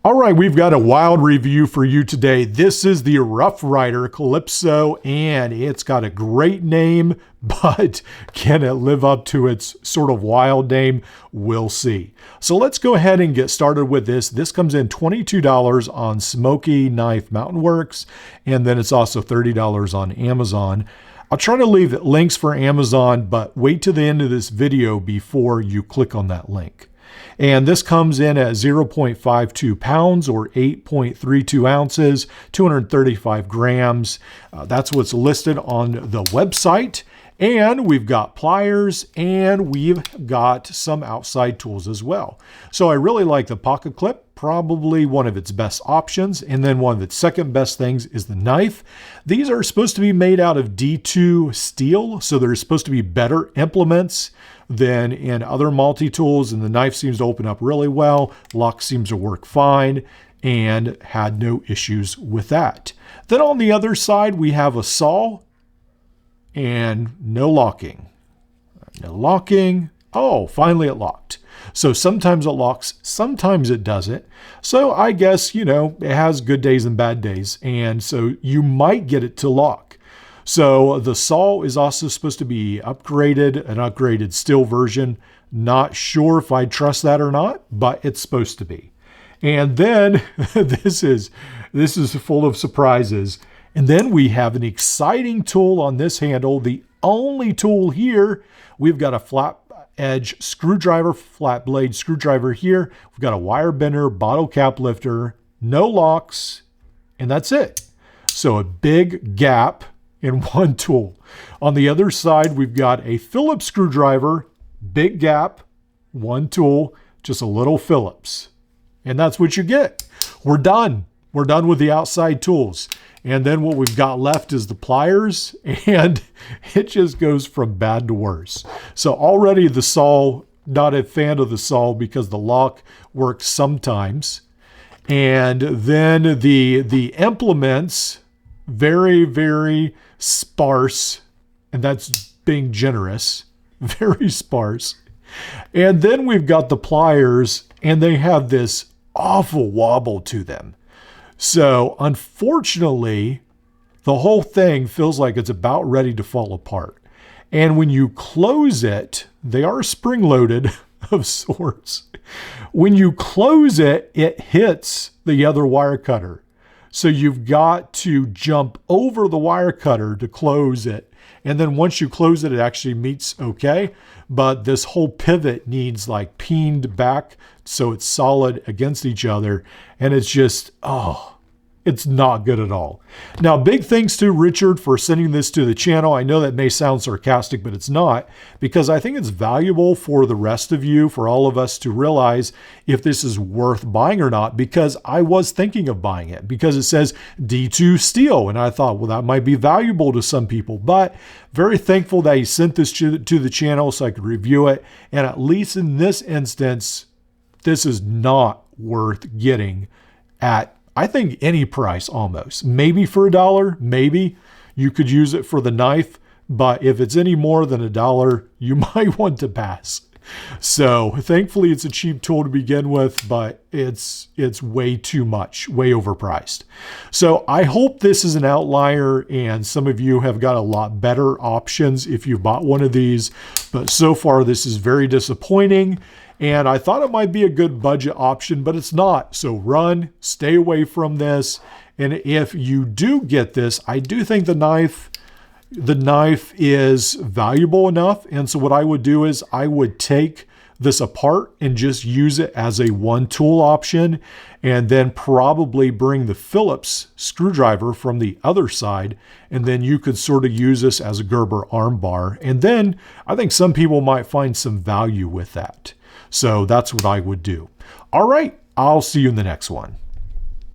All right, we've got a wild review for you today. This is the Rough Rider Calypso, and it's got a great name, but can it live up to its sort of wild name? We'll see. So let's go ahead and get started with this. This comes in $22 on Smoky Knife Mountain Works, and then it's also $30 on Amazon. I'll try to leave links for Amazon, but wait to the end of this video before you click on that link. And this comes in at 0.52 pounds or 8.32 ounces, 235 grams. That's what's listed on the website. And we've got pliers and we've got some outside tools as well. So I really like the pocket clip, probably one of its best options. And then one of its second best things is the knife. These are supposed to be made out of D2 steel, so they're supposed to be better implements than in other multi-tools, and the knife seems to open up really well. Lock seems to work fine and had no issues with that. Then on the other side, we have a saw and no locking. No locking. Oh, finally it locked. So sometimes it locks, sometimes it doesn't. So I guess, it has good days and bad days. And so you might get it to lock. So the saw is also supposed to be upgraded, an upgraded steel version. Not sure if I trust that or not, but it's supposed to be. And then this is full of surprises. And then we have an exciting tool on this handle. The only tool here, we've got a flat edge screwdriver, flat blade screwdriver here. We've got a wire bender, bottle cap lifter, no locks, and that's it. So a big gap in one tool. On the other side, we've got a Phillips screwdriver, big gap, one tool, just a little Phillips. And that's what you get. We're done. We're done with the outside tools. And then what we've got left is the pliers, and it just goes from bad to worse. So already the saw, not a fan of the saw because the lock works sometimes. And then the implements, very, very sparse, and that's being generous, very sparse. And then we've got the pliers, and they have this awful wobble to them. So unfortunately, the whole thing feels like it's about ready to fall apart. And when you close it, they are spring-loaded of sorts. When you close it, it hits the other wire cutter. So you've got to jump over the wire cutter to close it. And then once you close it, it actually meets okay. But this whole pivot needs like peened back so it's solid against each other. And it's just, it's not good at all. Now, big thanks to Richard for sending this to the channel. I know that may sound sarcastic, but it's not, because I think it's valuable for the rest of you, for all of us to realize if this is worth buying or not, because I was thinking of buying it because it says D2 steel. And I thought, well, that might be valuable to some people, but very thankful that he sent this to the channel so I could review it. And at least in this instance, this is not worth getting at, I think, any price almost. Maybe for $1, maybe you could use it for the knife, but if it's any more than $1, you might want to pass. So thankfully it's a cheap tool to begin with, but it's way too much, way overpriced. So I hope this is an outlier and some of you have got a lot better options if you bought one of these, but so far this is very disappointing. And I thought it might be a good budget option, but it's not. So run, stay away from this. And if you do get this, I do think the knife is valuable enough. And so what I would do is I would take this apart and just use it as a one tool option, and then probably bring the Phillips screwdriver from the other side. And then you could sort of use this as a Gerber arm bar. And then I think some people might find some value with that. So that's what I would do. All right, I'll see you in the next one.